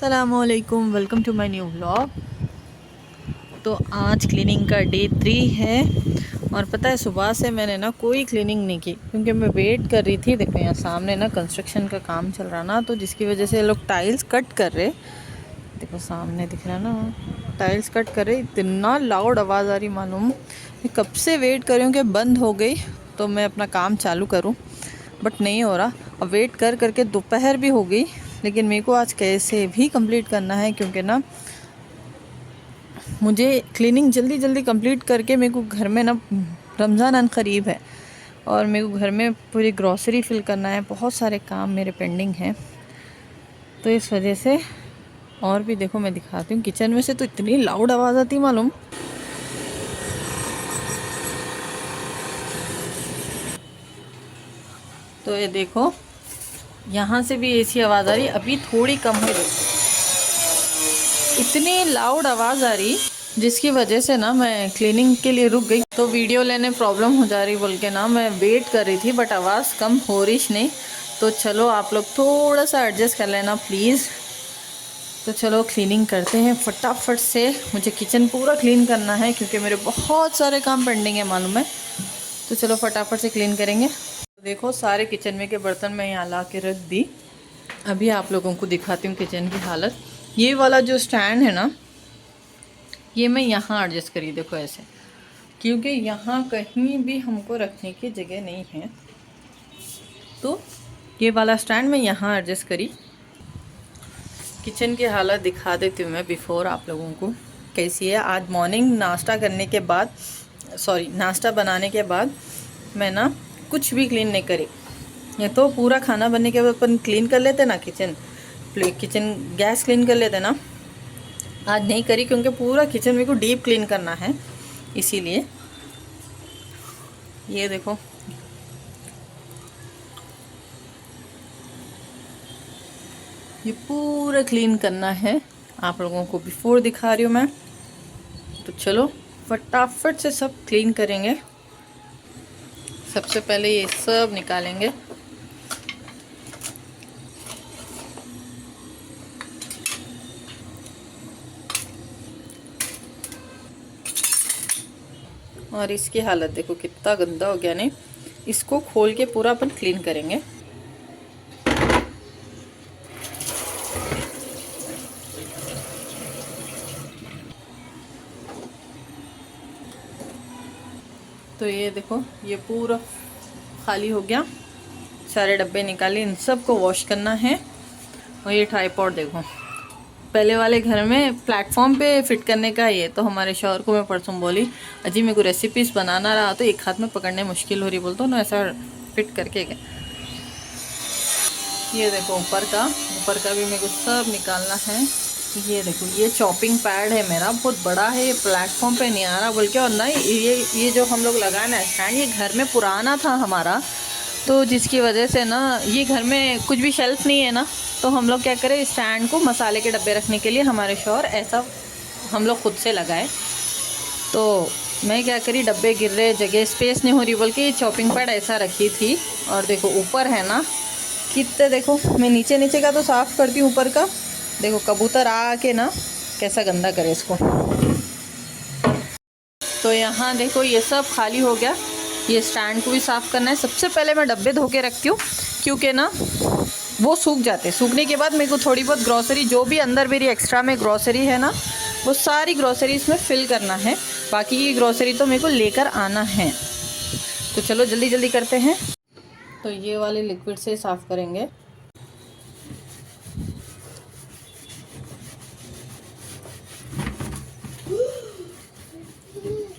अस्सलामुअलैकुम, welcome to my new vlog. तो आज क्लीनिंग का डे 3 है और पता है सुबह से मैंने ना कोई क्लीनिंग नहीं की क्योंकि मैं वेट कर रही थी। देखो यहाँ सामने ना कंस्ट्रक्शन का काम चल रहा ना, तो जिसकी वजह से लोग टाइल्स कट कर रहे। देखो सामने दिख रहा ना, टाइल्स कट कर रहे। इतना लाउड आवाज़ आ रही, मालूम मैं कब से वेट कर रही हूँ कि बंद हो गई तो मैं अपना काम चालू करूँ, बट नहीं हो रहा। अब वेट कर करके दोपहर भी हो गई, लेकिन मेरे को आज कैसे भी कंप्लीट करना है क्योंकि ना मुझे क्लीनिंग जल्दी जल्दी कंप्लीट करके मेरे को घर में ना रमज़ान अन करीब है और मेरे को घर में पूरी ग्रॉसरी फिल करना है। बहुत सारे काम मेरे पेंडिंग हैं, तो इस वजह से। और भी देखो मैं दिखाती हूँ, किचन में से तो इतनी लाउड आवाज़ आती मालूम। तो ये देखो यहाँ से भी ऐसी आवाज़ आ रही, अभी थोड़ी कम है। देखो इतनी लाउड आवाज़ आ रही जिसकी वजह से ना मैं क्लीनिंग के लिए रुक गई। तो वीडियो लेने प्रॉब्लम हो जा रही बोल के ना मैं वेट कर रही थी, बट आवाज़ कम हो रही नहीं। तो चलो आप लोग थोड़ा सा एडजस्ट कर लेना प्लीज़। तो चलो क्लीनिंग करते हैं फटाफट से। मुझे किचन पूरा क्लीन करना है क्योंकि मेरे बहुत सारे काम पेंडिंग है मालूम है। तो चलो फटाफट से क्लीन करेंगे। तो देखो सारे किचन में के बर्तन मैं यहाँ ला के रख दी। अभी आप लोगों को दिखाती हूँ किचन की हालत। ये वाला जो स्टैंड है ना, ये मैं यहाँ एडजस्ट करी, देखो ऐसे, क्योंकि यहाँ कहीं भी हमको रखने की जगह नहीं है। तो ये वाला स्टैंड मैं यहाँ एडजस्ट करी। किचन की हालत दिखा देती हूँ मैं बिफ़ोर आप लोगों को कैसी है। आज मॉर्निंग नाश्ता करने के बाद, नाश्ता बनाने के बाद मैं ना कुछ भी क्लीन नहीं करी। ये तो पूरा खाना बनने के बाद अपन क्लीन कर लेते ना किचन गैस क्लीन कर लेते ना, आज नहीं करी क्योंकि पूरा किचन मेरे को डीप क्लीन करना है, इसीलिए। ये देखो ये पूरा क्लीन करना है, आप लोगों को बिफोर दिखा रही हूँ मैं। तो चलो फटाफट से सब क्लीन करेंगे। सबसे पहले ये सब निकालेंगे। और इसकी हालत देखो कितना गंदा हो गया। नहीं, इसको खोल के पूरा अपन क्लीन करेंगे। तो ये देखो ये पूरा खाली हो गया, सारे डब्बे निकाले, इन सब को वॉश करना है। और ये ट्राइपॉड देखो, पहले वाले घर में प्लेटफॉर्म पे फिट करने का। ये तो हमारे शौहर को मैं परसों बोली, अजी मेरे को रेसिपीज़ बनाना रहा तो एक हाथ में पकड़ने मुश्किल हो रही, बोलता हूँ ना ऐसा फिट करके गए। ये देखो ऊपर का भी मेरे को सब निकालना है। ये देखो ये चॉपिंग पैड है मेरा, बहुत बड़ा है, ये प्लेटफॉर्म पे नहीं आ रहा बोल के। और ना ये जो हम लोग लगाए ना स्टैंड, ये घर में पुराना था हमारा, तो जिसकी वजह से ना ये घर में कुछ भी शेल्फ नहीं है ना, तो हम लोग क्या करें, स्टैंड को मसाले के डब्बे रखने के लिए हमारे शौहर ऐसा हम लोग खुद से लगाए। तो मैं क्या करी, डब्बे गिर रहे, जगह स्पेस नहीं हो रही बोल के ये चॉपिंग पैड ऐसा रखी थी। और देखो ऊपर है ना कितने, देखो मैं नीचे का तो साफ़ करती हूँ, ऊपर का देखो कबूतर आके ना कैसा गंदा करे इसको। तो यहाँ देखो ये सब खाली हो गया। ये स्टैंड को भी साफ़ करना है। सबसे पहले मैं डब्बे धो के रखती हूँ क्योंकि ना वो सूख जाते। सूखने के बाद मेरे को थोड़ी बहुत ग्रॉसरी, जो भी अंदर मेरी एक्स्ट्रा में ग्रॉसरी है ना, वो सारी ग्रॉसरी इसमें फिल करना है। बाकी की ग्रॉसरी तो मेरे को लेकर आना है। तो चलो जल्दी जल्दी करते हैं। तो ये वाले लिक्विड से साफ़ करेंगे।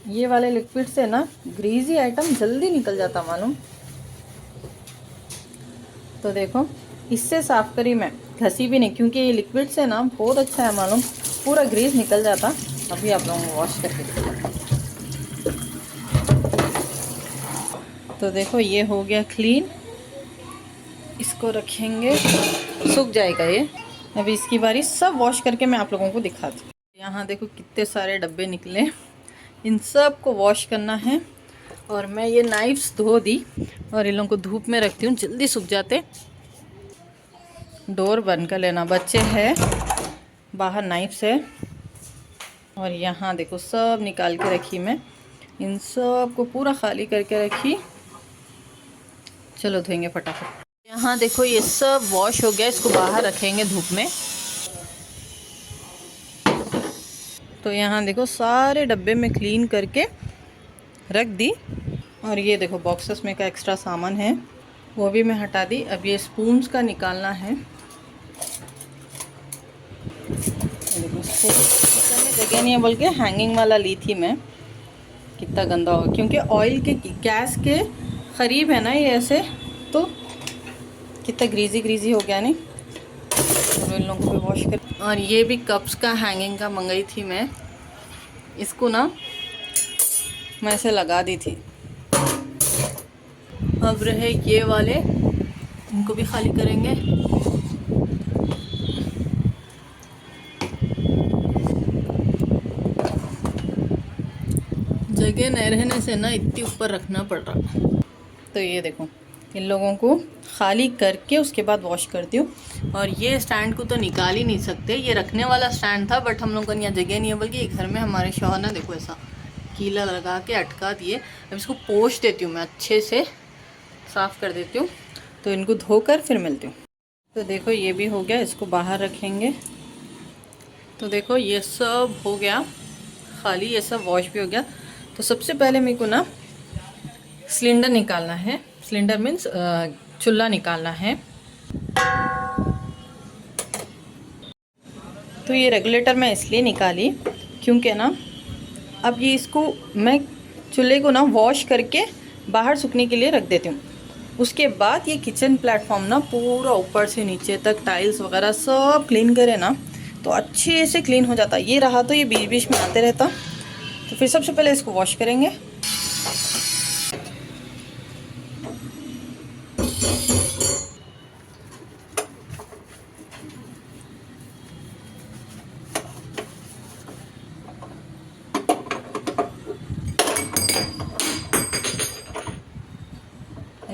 ये वाले लिक्विड से ना ग्रीजी आइटम जल्दी निकल जाता मालूम। तो देखो इससे साफ़ करी मैं, घसी भी नहीं, क्योंकि ये लिक्विड से ना बहुत अच्छा है मालूम, पूरा ग्रीस निकल जाता। अभी आप लोगों को वॉश करके दिखाता। तो देखो ये हो गया क्लीन, इसको रखेंगे, सूख जाएगा ये। अभी इसकी बारी, सब वॉश करके मैं आप लोगों को दिखाती हूँ। यहाँ देखो कितने सारे डब्बे निकले, इन सब को वॉश करना है। और मैं ये नाइफ्स धो दी और इन लोगों को धूप में रखती हूँ, जल्दी सूख जाते। डोर बंद कर लेना, बच्चे हैं बाहर नाइफ से। और यहाँ देखो सब निकाल के रखी मैं, इन सब को पूरा खाली करके रखी। चलो धोएंगे फटाफट। यहाँ देखो ये सब वॉश हो गया, इसको बाहर रखेंगे धूप में। तो यहाँ देखो सारे डब्बे में क्लीन करके रख दी। और ये देखो बॉक्सेस में का एक्स्ट्रा सामान है वो भी मैं हटा दी। अब ये स्पून्स का निकालना है। देखो स्पून में जगह नहीं है बोल के हैंगिंग वाला ली थी मैं। कितना गंदा होगा क्योंकि ऑयल के गैस के करीब है ना ये, ऐसे तो कितना ग्रीजी ग्रीजी हो गया नहीं। और इन लोगों को भी वॉश कर। और ये भी कप्स का हैंगिंग का मंगाई थी मैं, इसको ना मैं ऐसे लगा दी थी। अब रहे ये वाले, इनको भी खाली करेंगे। जगह नहीं रहने से ना इतनी ऊपर रखना पड़ रहा। तो ये देखो इन लोगों को खाली करके उसके बाद वॉश करती हूँ। और ये स्टैंड को तो निकाल ही नहीं सकते, ये रखने वाला स्टैंड था बट हम लोगों को यहाँ जगह नहीं है, बल्कि घर में हमारे शौहर ना देखो ऐसा कीला लगा के अटका दिए। अब इसको पोंछ देती हूँ मैं, अच्छे से साफ़ कर देती हूँ। तो इनको धोकर फिर मिलती हूँ। तो देखो ये भी हो गया, इसको बाहर रखेंगे। तो देखो ये सब हो गया खाली, ये सब वॉश भी हो गया। तो सबसे पहले मेरे को ना सिलेंडर निकालना है। सिलेंडर मीन्स चूल्हा निकालना है। तो ये रेगुलेटर मैं इसलिए निकाली क्योंकि ना अब ये इसको मैं चूल्हे को ना वॉश करके बाहर सूखने के लिए रख देती हूँ। उसके बाद ये किचन प्लेटफॉर्म ना पूरा ऊपर से नीचे तक टाइल्स वगैरह सब क्लीन करे ना तो अच्छे से क्लीन हो जाता। ये रहा तो ये बीच बीच में आते रहता। तो फिर सबसे पहले इसको वॉश करेंगे।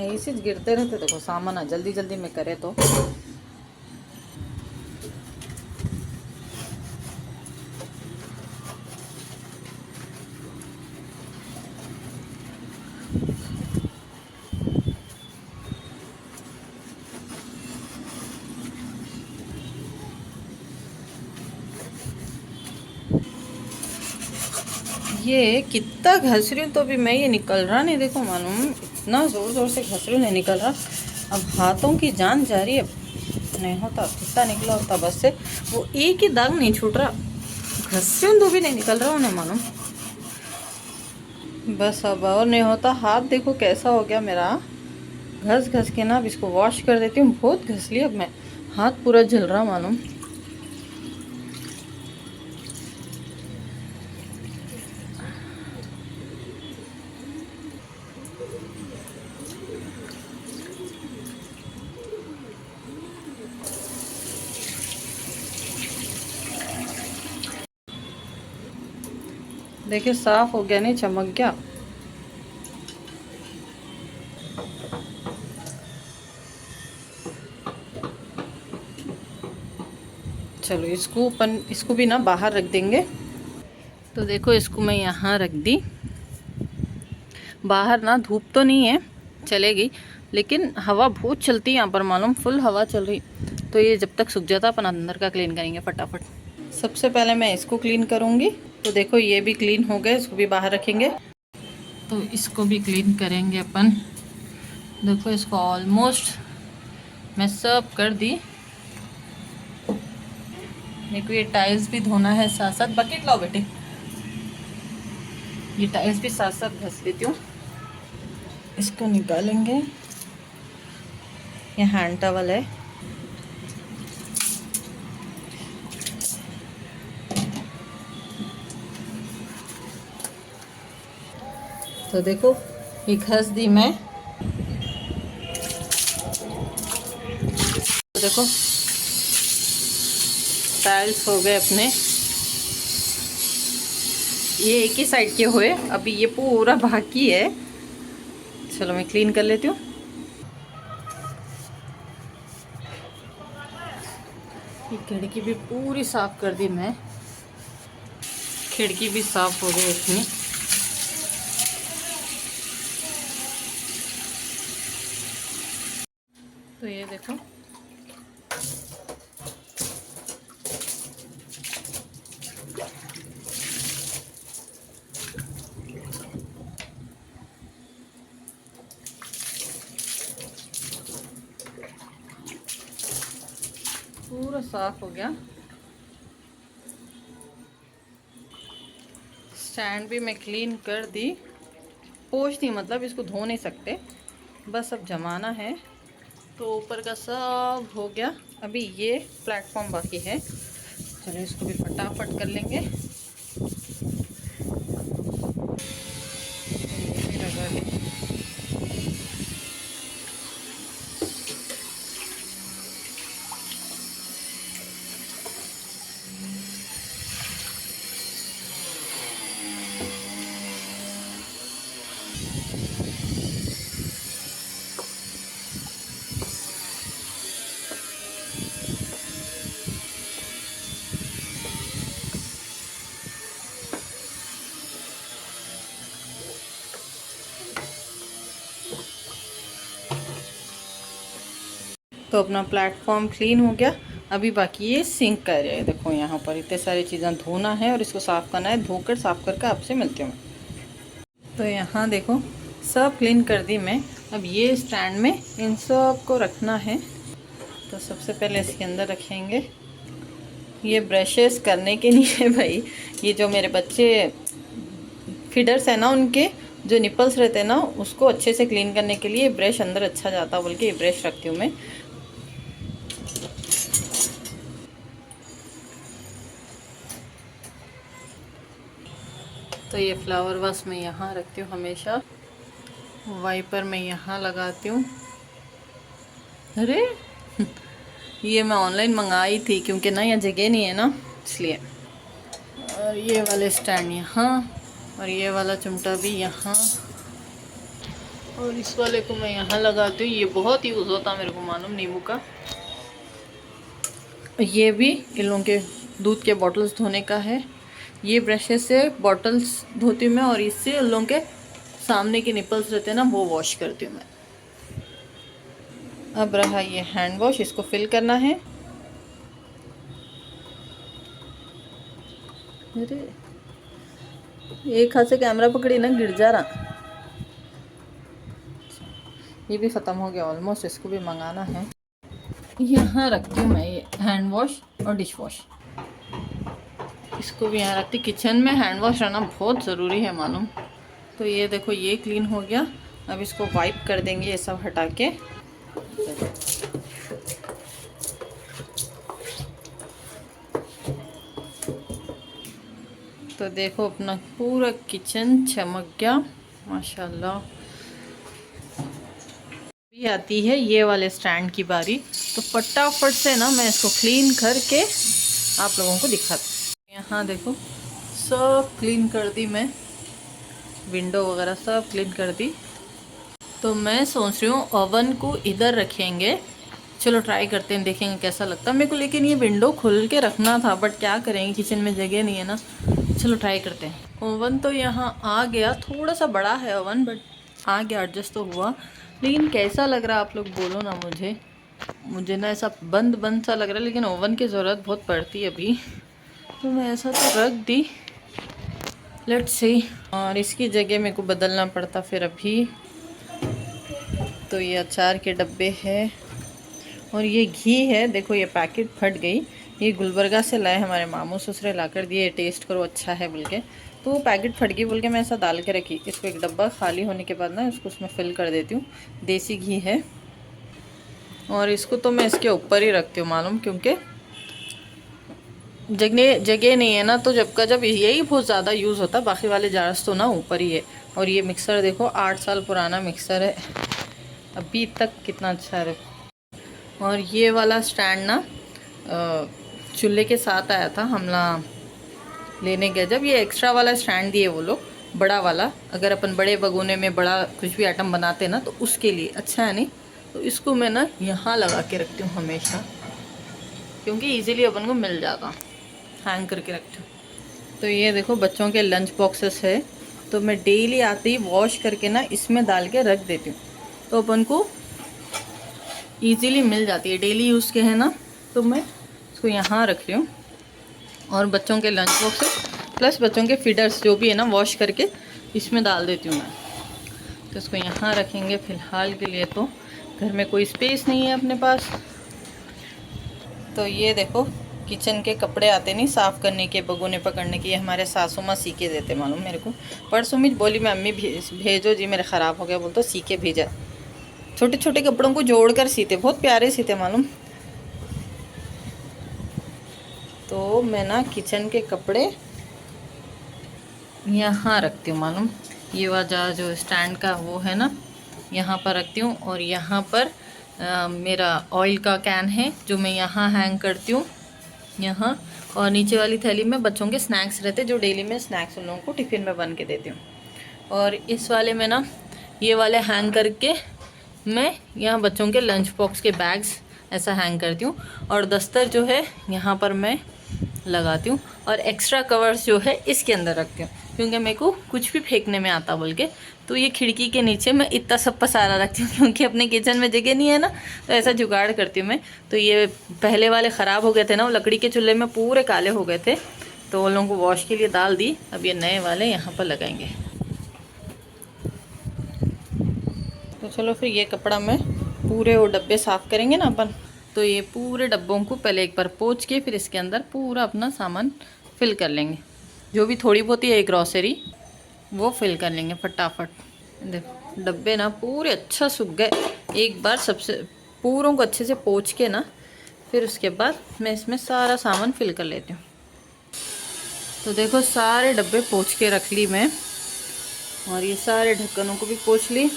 ऐसे गिरते रहते देखो सामान, जल्दी जल्दी में करे तो। ये कितना घस रही हूँ तो भी मैं ये निकल रहा नहीं, देखो मालूम इतना ज़ोर ज़ोर से घस रही हूँ नहीं निकल रहा। अब हाथों की जान जा रही है, नहीं होता कितना निकला होता बस से, वो एक ही दाग नहीं छूट रहा। घस रही हूँ तो भी नहीं निकल रहा उन्हें मालूम। बस अब और नहीं होता। हाथ देखो कैसा हो गया मेरा, घस घस के ना। अब इसको वॉश कर देती हूँ। बहुत घस लिया, अब मैं हाथ पूरा जल रहा मालूम। देखिए साफ हो गया, नहीं चमक गया। चलो इसको भी ना बाहर रख देंगे। तो देखो इसको मैं यहाँ रख दी बाहर। ना धूप तो नहीं है, चलेगी, लेकिन हवा बहुत चलती है यहाँ पर मालूम, फुल हवा चल रही। तो ये जब तक सूख जाता अपन अंदर का क्लीन करेंगे फटाफट। सबसे पहले मैं इसको क्लीन करूँगी। तो देखो ये भी क्लीन हो गया, इसको भी बाहर रखेंगे। तो इसको भी क्लीन करेंगे अपन। देखो इसको ऑलमोस्ट मैं सब कर दी। मेरे को ये टाइल्स भी धोना है साथ साथ। बकेट लाओ बेटे, ये टाइल्स भी साथ साथ घस लेती हूँ। इसको निकालेंगे, ये हैंड टॉवल है। तो देखो ये घस दी मैं। तो देखो टाइल्स हो गए अपने, ये एक ही साइड के हुए, अभी ये पूरा बाकी है। चलो मैं क्लीन कर लेती हूँ। ये खिड़की भी पूरी साफ कर दी मैं, खिड़की भी साफ हो गई इतनी। तो ये देखो पूरा साफ हो गया। स्टैंड भी मैं क्लीन कर दी, पोंछ दी, मतलब इसको धो नहीं सकते, बस अब जमाना है। तो ऊपर का सब हो गया, अभी ये प्लेटफॉर्म बाकी है। चलो इसको भी फटाफट कर लेंगे। ये भी लगा ली। तो अपना प्लेटफॉर्म क्लीन हो गया, अभी बाकी ये सिंक कर रहे हैं। देखो यहाँ पर इतने सारी चीज़ें धोना है और इसको साफ़ करना है, धोकर साफ़ करके आपसे मिलती हूँ। तो यहाँ देखो सब क्लीन कर दी मैं। अब ये स्टैंड में इन सब को रखना है। तो सबसे पहले इसके अंदर रखेंगे। ये ब्रशेस करने के लिए है भाई, ये जो मेरे बच्चे फीडर्स है ना, उनके जो निपल्स रहते हैं ना, उसको अच्छे से क्लीन करने के लिए ब्रश अंदर अच्छा जाता बोल के ये ब्रश रखती हूँ मैं। तो ये फ्लावर वाश मैं यहाँ रखती हूँ हमेशा, वाइपर मैं यहाँ लगाती हूँ। अरे ये मैं ऑनलाइन मंगाई थी क्योंकि ना यहाँ जगह नहीं है ना, इसलिए। और ये वाले स्टैंड यहाँ, और ये वाला चिमटा भी यहाँ, और इस वाले को मैं यहाँ लगाती हूँ। ये बहुत यूज़ होता मेरे को मालूम, नींबू का। ये भी इन लोगों के दूध के बॉटल्स धोने का है। ये ब्रशेस से बॉटल्स धोती हूँ मैं, और इससे उन लोगों के सामने के निपल्स रहते हैं ना, वो वॉश करती हूँ मैं। अब रहा ये हैंड वॉश, इसको फिल करना है। अरे एक हाथ से कैमरा पकड़ी ना, गिर जा रहा। ये भी ख़त्म हो गया ऑलमोस्ट, इसको भी मंगाना है। यहाँ रखती हूँ मैं ये हैंड वॉश और डिश वॉश, इसको भी यहाँ रखती। किचन में हैंड वॉश रहना बहुत ज़रूरी है मालूम। तो ये देखो ये क्लीन हो गया, अब इसको वाइप कर देंगे ये सब हटा के। तो देखो अपना पूरा किचन चमक गया माशाल्लाह। भी आती है ये वाले स्टैंड की बारी, तो फटाफट से ना मैं इसको क्लीन करके आप लोगों को दिखाती हूँ। यहाँ देखो सब क्लीन कर दी मैं, विंडो वगैरह सब क्लीन कर दी। तो मैं सोच रही हूँ ओवन को इधर रखेंगे। चलो ट्राई करते हैं, देखेंगे कैसा लगता है मेरे को। लेकिन ये विंडो खुल के रखना था, बट क्या करेंगे, किचन में जगह नहीं है ना। चलो ट्राई करते हैं। ओवन तो यहाँ आ गया, थोड़ा सा बड़ा है ओवन, बट आ गया, एडजस्ट तो हुआ। लेकिन कैसा लग रहा है आप लोग बोलो ना मुझे ना ऐसा बंद बंद सा लग रहा है, लेकिन ओवन की ज़रूरत बहुत पड़ती है अभी। तो मैं ऐसा तो रख दी, लेट्स सी। और इसकी जगह मेरे को बदलना पड़ता फिर अभी। तो ये अचार के डब्बे है, और ये घी है। देखो ये पैकेट फट गई, ये गुलबर्गा से लाए हमारे मामू ससुरे ला कर दिए, टेस्ट करो अच्छा है बोल के। तो वो पैकेट फट गई बोल के मैं ऐसा डाल के रखी। इसको एक डब्बा खाली होने के बाद ना इसको उसमें फिल कर देती हूँ। देसी घी है, और इसको तो मैं इसके ऊपर ही रखती हूँ मालूम, क्योंकि जगह नहीं है ना। तो जब का जब यही बहुत ज़्यादा यूज़ होता, बाकी वाले जार्स तो ना ऊपर ही है। और ये मिक्सर देखो 8 साल पुराना मिक्सर है, अभी तक कितना अच्छा है। और ये वाला स्टैंड ना चूल्हे के साथ आया था, हमला लेने गए जब। ये एक्स्ट्रा वाला स्टैंड दिए वो लोग, बड़ा वाला। अगर अपन बड़े भगोने में बड़ा कुछ भी आइटम बनाते हैं ना, तो उसके लिए अच्छा है नहीं। तो इसको मैं ना यहाँ लगा के रखती हूँ हमेशा। क्योंकि इजीली अपन को मिल जाएगा। हैंग करके रखती हूँ। तो ये देखो बच्चों के लंच बॉक्सेस है, तो मैं डेली आते ही वॉश करके ना इसमें डाल के रख देती हूँ, तो अपन को इजीली मिल जाती है। डेली यूज़ के है ना, तो मैं इसको यहाँ रख रही हूँ। और बच्चों के लंच बॉक्सेस प्लस बच्चों के फीडर्स जो भी है ना, वॉश करके इसमें डाल देती हूँ मैं। तो इसको यहाँ रखेंगे फ़िलहाल के लिए, तो घर में कोई स्पेस नहीं है अपने पास। तो ये देखो किचन के कपड़े आते नहीं साफ़ करने के, बगोने पकड़ने के, ये हमारे सासू माँ सीखे देते मालूम मेरे को। परसों में बोली मैं अम्मी भेजो जी, मेरे ख़राब हो गया, बोल तो सीखे भेजा। छोटे छोटे कपड़ों को जोड़ कर सीते, बहुत प्यारे सीते मालूम। तो मैं ना किचन के कपड़े यहाँ रखती हूँ मालूम। ये वाला जो स्टैंड का वो है ना, यहाँ पर रखती हूँ। और यहाँ पर मेरा ऑयल का कैन है जो मैं यहाँ हैंग करती हूँ यहाँ। और नीचे वाली थैली में बच्चों के स्नैक्स रहते, जो डेली मैं स्नैक्स उन लोगों को टिफ़िन में बन के देती हूँ। और इस वाले में ना ये वाले हैंग करके मैं यहाँ बच्चों के लंच बॉक्स के बैग्स ऐसा हैंग करती हूँ। और दस्तर जो है यहाँ पर मैं लगाती हूँ। और एक्स्ट्रा कवर्स जो है इसके अंदर रखती हूँ, क्योंकि मेरे को कुछ भी फेंकने में आता बोल के। तो ये खिड़की के नीचे मैं इतना सब पसारा रखती हूँ, क्योंकि अपने किचन में जगह नहीं है ना, तो ऐसा जुगाड़ करती हूँ मैं। तो ये पहले वाले ख़राब हो गए थे ना, वो लकड़ी के चूल्हे में पूरे काले हो गए थे, तो उन लोगों को वॉश के लिए डाल दी। अब ये नए वाले यहाँ पर लगाएंगे। तो चलो फिर ये कपड़ा में पूरे वो डब्बे साफ़ करेंगे ना अपन। तो ये पूरे डब्बों को पहले एक बार पोंछ के फिर इसके अंदर पूरा अपना सामान फिल कर लेंगे। जो भी थोड़ी बहुत ही है ग्रॉसरी वो फिल कर लेंगे फटाफट। देखो डब्बे ना पूरे अच्छा सूख गए। एक बार सबसे पूरों को अच्छे से पोंछ के ना, फिर उसके बाद मैं इसमें सारा सामान फिल कर लेती हूँ। तो देखो सारे डब्बे पोंछ के रख ली मैं, और ये सारे ढक्कनों को भी पोंछ ली।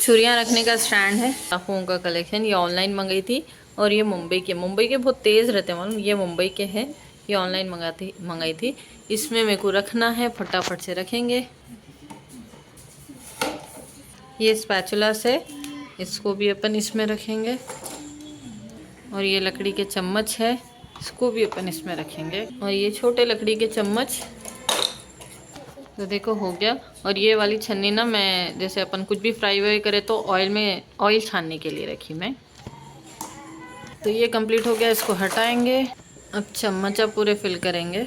छुरियाँ रखने का स्टैंड है, चाकुओं का कलेक्शन, ये ऑनलाइन मंगाई थी। और ये मुंबई के बहुत तेज़ रहते हैं मालूम, ये मुंबई के हैं, ये ऑनलाइन मंगाई थी। इसमें मेरे को रखना है, फटाफट से रखेंगे। ये स्पैचुलास है, इसको भी अपन इसमें रखेंगे। और ये लकड़ी के चम्मच है, इसको भी अपन इसमें रखेंगे। और ये छोटे लकड़ी के चम्मच, तो देखो हो गया। और ये वाली छन्नी ना मैं जैसे अपन कुछ भी फ्राई वाई करे तो ऑयल छानने के लिए रखी मैं। तो ये कंप्लीट हो गया, इसको हटाएंगे। अब चम्मच अब पूरे फिल करेंगे।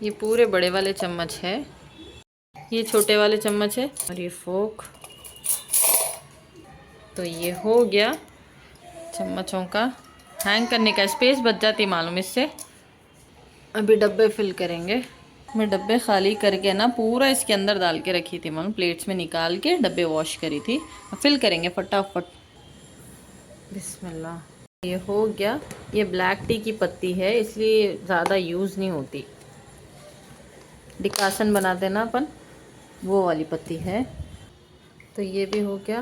ये पूरे बड़े वाले चम्मच है, ये छोटे वाले चम्मच है, और ये फोक। तो ये हो गया चम्मचों का हैंग करने का, स्पेस बच जाती मालूम इससे। अभी डब्बे फिल करेंगे। मैं डब्बे खाली करके ना पूरा इसके अंदर डाल के रखी थी मालूम, प्लेट्स में निकाल के डब्बे वॉश करी थी। अब फिल करेंगे फटाफट। बिस्मिल्लाह। ये हो गया। ये ब्लैक टी की पत्ती है, इसलिए ज़्यादा यूज़ नहीं होती। डिकासन बनाते ना अपन, वो वाली पत्ती है। तो ये भी हो गया।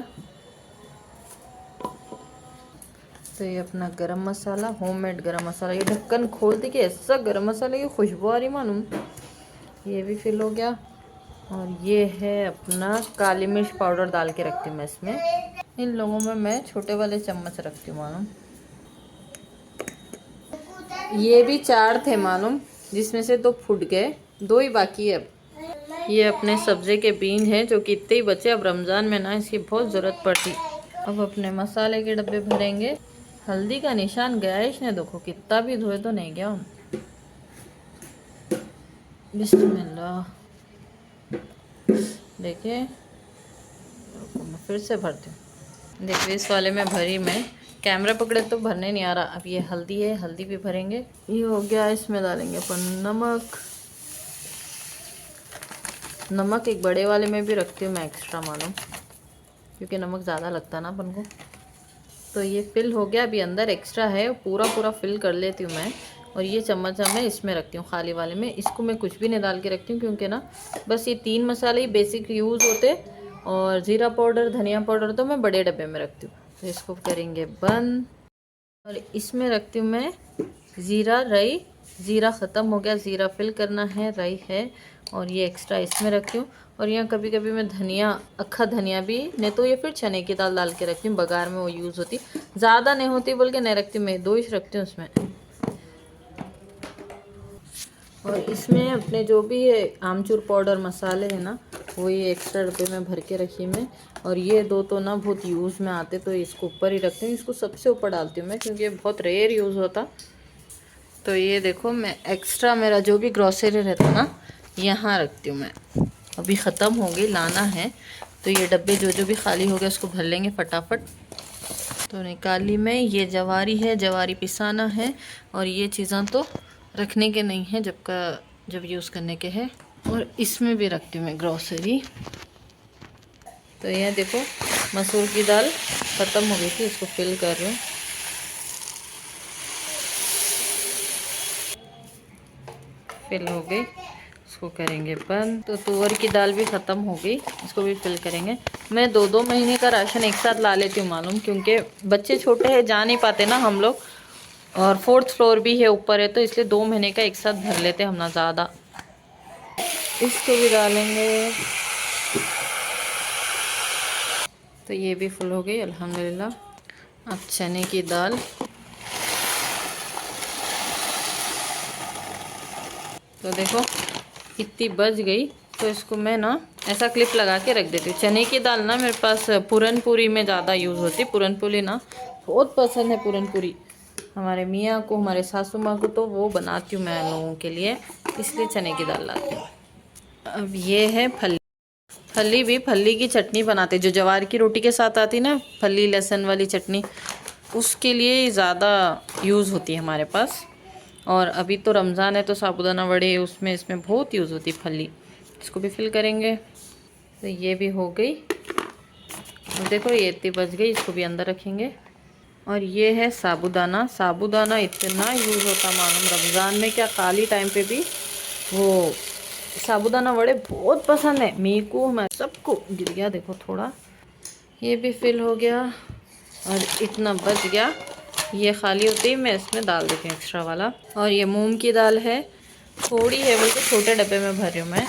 तो ये अपना गरम मसाला, होममेड गरम मसाला, ये ढक्कन खोलते कि ऐसा गरम मसाला की खुशबू आ रही मालूम। ये भी फिल हो गया। और ये है अपना काली मिर्च पाउडर, डाल के रखती हूँ मैं इसमें। इन लोगों में मैं छोटे वाले चम्मच रखती हूँ मालूम। ये भी 4 थे मालूम, जिसमें से 2 फूट गए, 2 ही बाकी है अब। ये अपने सब्ज़ी के बीन है, जो कि इतने ही बचे। अब रमज़ान में ना इसकी बहुत ज़रूरत पड़ती। अब अपने मसाले के डब्बे भरेंगे। हल्दी का निशान गया है इसने, देखो कितना भी धोए तो नहीं गया। बिस्मिल्लाह। देखिए मैं फिर से भरती हूँ। देखिए इस वाले में भरी मैं, कैमरा पकड़े तो भरने नहीं आ रहा। अब ये हल्दी है, हल्दी भी भरेंगे। ये हो गया। इसमें डालेंगे अपन नमक। नमक एक बड़े वाले में भी रखती हूँ मैं एक्स्ट्रा मालूम, क्योंकि नमक ज़्यादा लगता है ना अपन को। तो ये फिल हो गया। अभी अंदर एक्स्ट्रा है, पूरा फिल कर लेती हूँ मैं। और ये चम्मच मैं इसमें रखती हूँ खाली वाले में, इसको मैं कुछ भी नहीं डाल के रखती हूँ, क्योंकि ना बस ये 3 मसाले ही बेसिक यूज़ होते। और ज़ीरा पाउडर, धनिया पाउडर तो मैं बड़े डब्बे में रखती हूँ। तो इसको करेंगे बंद। और इसमें रखती हूँ मैं ज़ीरा, रई। ज़ीरा ख़त्म हो गया, ज़ीरा फिल करना है, रई है। और ये एक्स्ट्रा इसमें रखती हूँ। और यहाँ कभी कभी मैं धनिया, अक्खा धनिया भी नहीं तो ये फिर चने की दाल डाल के रखती हूँ, बघार में वो यूज़ होती। ज़्यादा नहीं होती बोल के नहीं रखती, मैं 2 ही रखती हूँ उसमें। और इसमें अपने जो भी ये आमचूर पाउडर मसाले हैं ना, वो ये एक्स्ट्रा डब्बे में भर के रखी मैं। और ये 2 तो ना बहुत यूज़ में आते, तो इसको ऊपर ही रखती हूँ। इसको सबसे ऊपर डालती हूँ मैं, क्योंकि ये बहुत रेयर यूज़ होता। तो ये देखो, मैं एक्स्ट्रा मेरा जो भी ग्रॉसरी रहता ना यहाँ रखती हूँ मैं। अभी ख़त्म हो गई, लाना है, तो ये डब्बे जो जो भी खाली हो गया उसको भर लेंगे फटाफट। तो निकाली मैं, ये जवारी है, जवारी पिसाना है। और ये चीज़ें तो रखने के नहीं है, जब यूज़ करने के हैं। और इसमें भी रखती हूँ मैं ग्रॉसरी। तो ये देखो, मसूर की दाल ख़त्म हो गई थी, इसको फिल कर रही हूँ। फिल हो गई, इसको करेंगे बंद। तो तुअर की दाल भी ख़त्म हो गई, इसको भी फिल करेंगे। मैं 2-2 महीने का राशन एक साथ ला लेती हूँ मालूम, क्योंकि बच्चे छोटे हैं, जा नहीं पाते ना हम लोग, और 4th फ्लोर भी है, ऊपर है, तो इसलिए 2 महीने का एक साथ भर लेते हम ना ज़्यादा। इसको भी डालेंगे। तो ये भी फुल हो गई अल्हम्दुलिल्लाह। अब चने की दाल, तो देखो इतनी बच गई। तो इसको मैं ना ऐसा क्लिप लगा के रख देती हूँ। चने की दाल ना मेरे पास पूरनपूरी में ज़्यादा यूज़ होती। पूरनपूरी ना बहुत पसंद है, पूरनपूरी हमारे मियाँ को, हमारे सासू माँ को, तो वो बनाती हूँ मैं लोगों के लिए, इसलिए चने की दाल लाती हूँ। अब ये है फली। फली भी, फली की चटनी बनाते, जो जवार की रोटी के साथ आती ना, फली लहसुन वाली चटनी, उसके लिए ज़्यादा यूज़ होती है हमारे पास। और अभी तो रमज़ान है, तो साबूदाना वड़े उसमें इसमें बहुत यूज़ होती फली। इसको भी फिल करेंगे। तो ये भी हो गई। तो देखो ये इतनी बच गई, इसको भी अंदर रखेंगे। और ये है साबूदाना। साबूदाना इतना यूज़ होता मालूम रमज़ान में, क्या खाली टाइम पे भी वो साबूदाना वड़े बहुत पसंद है मेरे को, मैं सबको। गिर गया देखो थोड़ा। ये भी फिल हो गया और इतना बच गया। ये खाली होते ही मैं इसमें डाल देती हूँ एक्स्ट्रा वाला। और ये मूंग की दाल है, थोड़ी है बल्कि, छोटे डब्बे में भर रही हूँ मैं।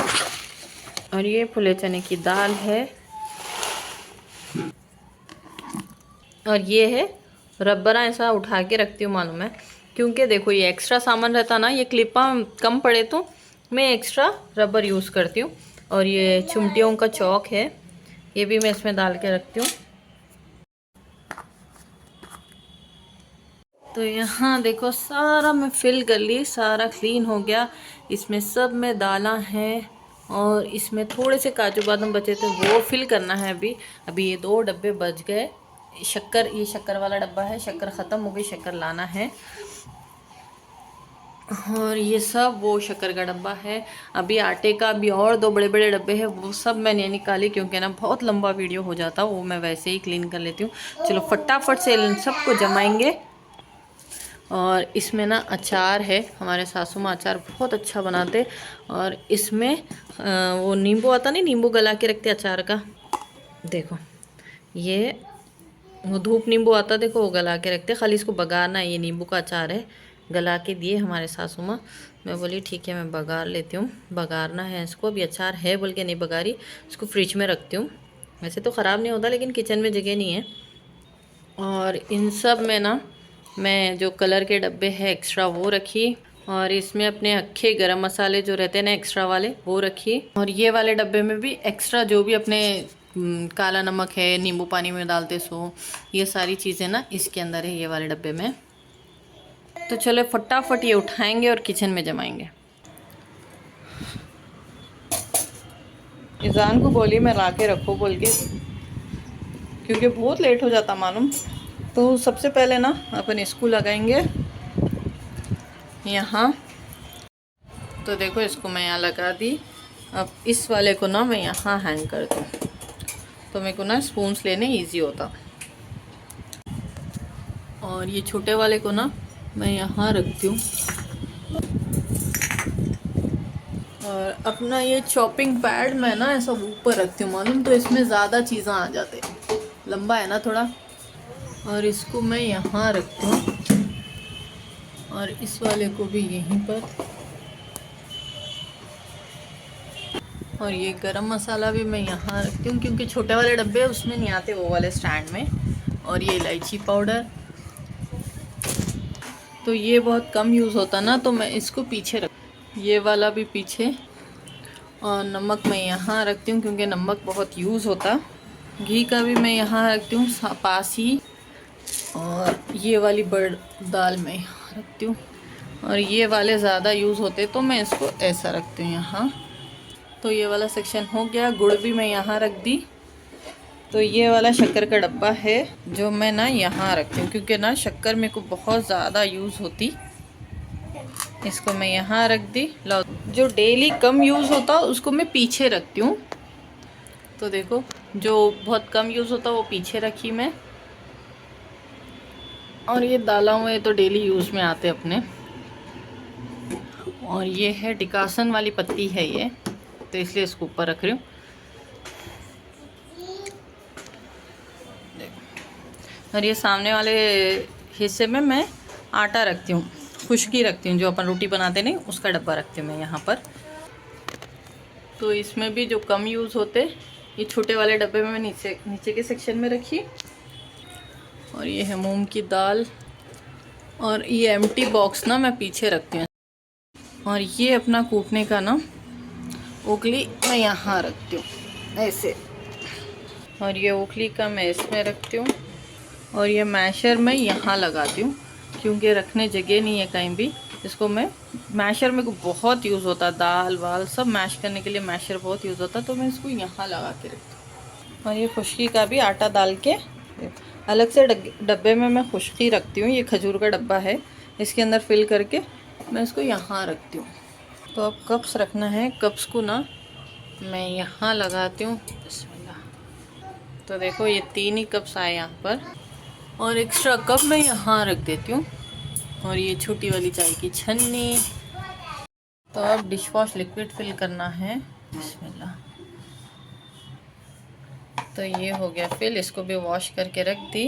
और ये फुले चने की दाल है। और ये है रबड़ा, ऐसा उठा के रखती हूँ मालूम है, क्योंकि देखो ये एक्स्ट्रा सामान रहता ना, ये क्लिपा कम पड़े तो मैं एक्स्ट्रा रबर यूज़ करती हूँ। और ये चिमटियों का चौक है, ये भी मैं इसमें डाल के रखती हूँ। तो यहाँ देखो सारा मैं फिल कर ली, सारा क्लीन हो गया। इसमें सब में दाना है, और इसमें थोड़े से काजू बादाम बचे थे, वो फिल करना है अभी ये 2 डब्बे बच गए। शक्कर, ये शक्कर वाला डब्बा है, शक्कर ख़त्म हो गई, शक्कर लाना है। और ये सब वो शक्कर का डब्बा है। अभी आटे का भी और 2 बड़े बड़े डब्बे हैं, वो सब मैंने निकाली, क्योंकि ना बहुत लंबा वीडियो हो जाता, वो मैं वैसे ही क्लीन कर लेती हूँ। चलो फटाफट से इन सबको जमाएंगे। और इसमें ना अचार है, हमारे सासू माँ अचार बहुत अच्छा बनाते। और इसमें वो नींबू आता नहीं, नींबू गला के रखते अचार का, देखो ये वो धूप नींबू आता, देखो वो गला के रखते, खाली इसको बघारना है। ये नींबू का अचार है, गला के दिए हमारे सासू माँ। मैं बोली ठीक है मैं बघार लेती हूँ, बघारना है इसको। अभी अचार है बोल के नहीं बघारी, इसको फ्रिज में रखती हूँ। वैसे तो ख़राब नहीं होता, लेकिन किचन में जगह नहीं है। और इन सब में ना मैं जो कलर के डब्बे हैं एक्स्ट्रा वो रखी। और इसमें अपने अक्खे गरम मसाले जो रहते हैं ना एक्स्ट्रा वाले, वो रखी। और ये वाले डब्बे में भी एक्स्ट्रा जो भी अपने काला नमक है, नींबू पानी में डालते सो, ये सारी चीज़ें ना इसके अंदर है, ये वाले डब्बे में। तो चलो फटाफट ये उठाएंगे और किचन में जमाएंगे। ईजान को बोली मैं ला के रखो बोल के, क्योंकि बहुत लेट हो जाता मालूम। तो सबसे पहले ना अपन इसको लगाएंगे यहाँ। तो देखो इसको मैं यहाँ लगा दी। अब इस वाले को ना मैं यहाँ हैंग कर दूँ, तो मेरे को ना स्पून्स लेने इजी होता। और ये छोटे वाले को ना मैं यहाँ रखती हूँ। और अपना ये चॉपिंग पैड मैं ना ऐसा ऊपर रखती हूँ मालूम, तो इसमें ज़्यादा चीज़ें आ जाते, लंबा है ना थोड़ा। और इसको मैं यहाँ रखती हूँ, और इस वाले को भी यहीं पर। और ये गरम मसाला भी मैं यहाँ रखती हूँ क्योंकि छोटे वाले डब्बे उसमें नहीं आते, वो वाले स्टैंड में। और ये इलायची पाउडर, तो ये बहुत कम यूज़ होता ना, तो मैं इसको पीछे रख, ये वाला भी पीछे। और नमक मैं यहाँ रखती हूँ क्योंकि नमक बहुत यूज़ होता। घी का भी मैं यहाँ रखती हूँ पास ही। और ये वाली बड़ दाल मैं यहाँ रखती हूँ। और ये वाले ज़्यादा यूज़ होते तो मैं इसको ऐसा रखती हूँ यहाँ। तो ये वाला सेक्शन हो गया। गुड़ भी मैं यहाँ रख दी। तो ये वाला शक्कर का डब्बा है जो मैं ना यहाँ रखती हूँ क्योंकि ना शक्कर मेरे को बहुत ज़्यादा यूज़ होती। इसको मैं यहाँ रख दी। लो, जो डेली कम यूज़ होता उसको मैं पीछे रखती हूँ। तो देखो, जो बहुत कम यूज़ होता वो पीछे रखी मैं। और ये दाला हुए तो डेली यूज़ में आते अपने। और ये है डिकासन वाली पत्ती है ये, तो इसलिए इसको ऊपर रख रही हूँ। और ये सामने वाले हिस्से में मैं आटा रखती हूँ, खुश्की रखती हूँ, जो अपन रोटी बनाते नहीं उसका डब्बा रखती हूँ मैं यहाँ पर। तो इसमें भी जो कम यूज़ होते, ये छोटे वाले डब्बे में मैं नीचे के सेक्शन में रखी। और ये है मूंग की दाल। और ये एम्प्टी बॉक्स ना मैं पीछे रखती हूँ। और ये अपना कूटने का ना ओखली मैं यहाँ रखती हूँ ऐसे। और ये ओखली का मैं इसमें रखती हूँ। और ये मैशर मैं यहाँ लगाती हूँ क्योंकि रखने जगह नहीं है कहीं भी। इसको मैं मैशर में को बहुत यूज़ होता है, दाल वाल सब मैश करने के लिए मैशर बहुत यूज़ होता है, तो मैं इसको यहाँ लगा के रखती हूँ। और ये खुश्की का भी आटा डाल के अलग से डब्बे में मैं खुश्की रखती हूँ। ये खजूर का डब्बा है, इसके अंदर फिल करके मैं इसको यहाँ रखती हूँ। तो अब कप्स रखना है, कप्स को ना मैं यहाँ लगाती हूँ। तो देखो ये 3 ही कप्स आए यहाँ पर। और एक्स्ट्रा कप मैं यहाँ रख देती हूँ। और ये छोटी वाली चाय की छन्नी। तो अब डिश वॉश लिक्विड फिल करना है। बिस्मिल्लाह। तो ये हो गया फिल, इसको भी वॉश करके रख दी।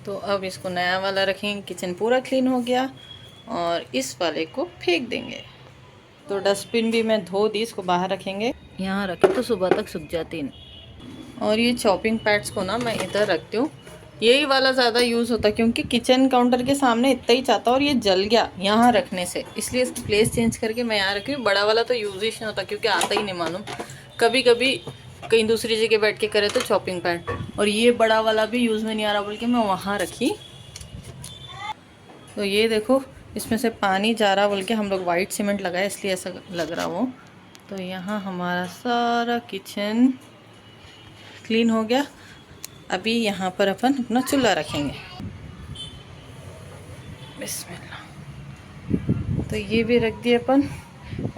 तो अब इसको नया वाला रखेंगे। किचन पूरा क्लीन हो गया और इस वाले को फेंक देंगे। तो डस्टबिन भी मैं धो दी, इसको बाहर रखेंगे। यहाँ रखे तो सुबह तक सूख जाती है। और ये चॉपिंग पैड्स को ना मैं इधर रखती हूँ। यही वाला ज़्यादा यूज़ होता है क्योंकि किचन काउंटर के सामने इतना ही चाहता और ये जल गया यहाँ रखने से, इसलिए इसकी प्लेस चेंज करके मैं यहाँ रखी हूँ। बड़ा वाला तो यूज़ ही नहीं होता क्योंकि आता ही नहीं मालूम। कभी कभी कहीं दूसरी जगह बैठ के करे तो चॉपिंग पैड। और ये बड़ा वाला भी यूज़ में नहीं आ रहा बोल के मैं वहाँ रखी। तो ये देखो, इसमें से पानी जा रहा बोल के हम लोग वाइट सीमेंट लगाए इसलिए ऐसा लग रहा वो। तो यहाँ हमारा सारा किचन क्लीन हो गया। अभी यहाँ पर अपन अपना चूल्हा रखेंगे। बिस्मिल्लाह। तो ये भी रख दिए अपन।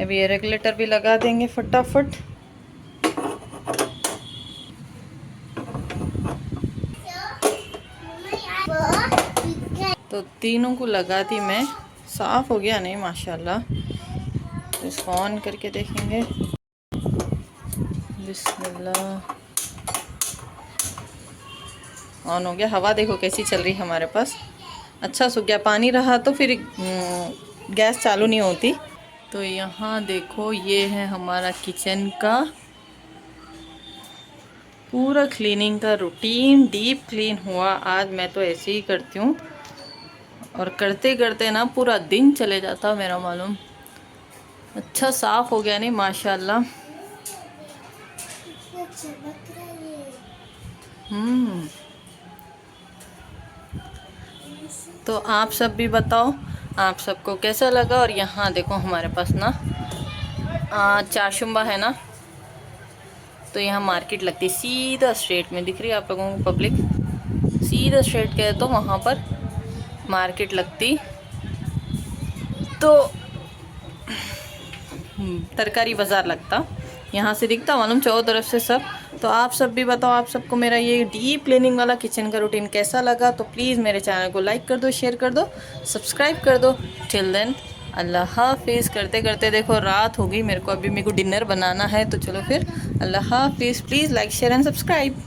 अभी ये रेगुलेटर भी लगा देंगे फटाफट। तो तीनों को लगा दी मैं। साफ़ हो गया नहीं माशाल्लाह। तो इसको ऑन करके देखेंगे। बिस्मिल्लाह। ऑन हो गया। हवा देखो कैसी चल रही है हमारे पास। अच्छा सूख गया। पानी रहा तो फिर गैस चालू नहीं होती। तो यहाँ देखो, ये है हमारा किचन का पूरा क्लीनिंग का रूटीन। डीप क्लीन हुआ आज। मैं तो ऐसे ही करती हूँ और करते करते ना पूरा दिन चले जाता मेरा मालूम। अच्छा साफ़ हो गया नहीं माशाल्लाह। तो आप सब भी बताओ आप सबको कैसा लगा। और यहाँ देखो हमारे पास ना चारशुम्बा है ना, तो यहाँ मार्केट लगती है सीधा स्ट्रेट में। दिख रही है आप लोगों को पब्लिक? सीधा स्ट्रेट गए तो वहाँ पर मार्केट लगती। तो तरकारी बाज़ार लगता, यहाँ से दिखता मालूम चारों तरफ से सब। तो आप सब भी बताओ आप सबको मेरा ये डीप क्लीनिंग वाला किचन का रूटीन कैसा लगा। तो प्लीज़ मेरे चैनल को लाइक कर दो, शेयर कर दो, सब्सक्राइब कर दो। टिल देन अल्लाह हाफिज़। करते करते देखो रात हो गई। मेरे को डिनर बनाना है। तो चलो फिर अल्लाह हाफिज़। Please like share and subscribe.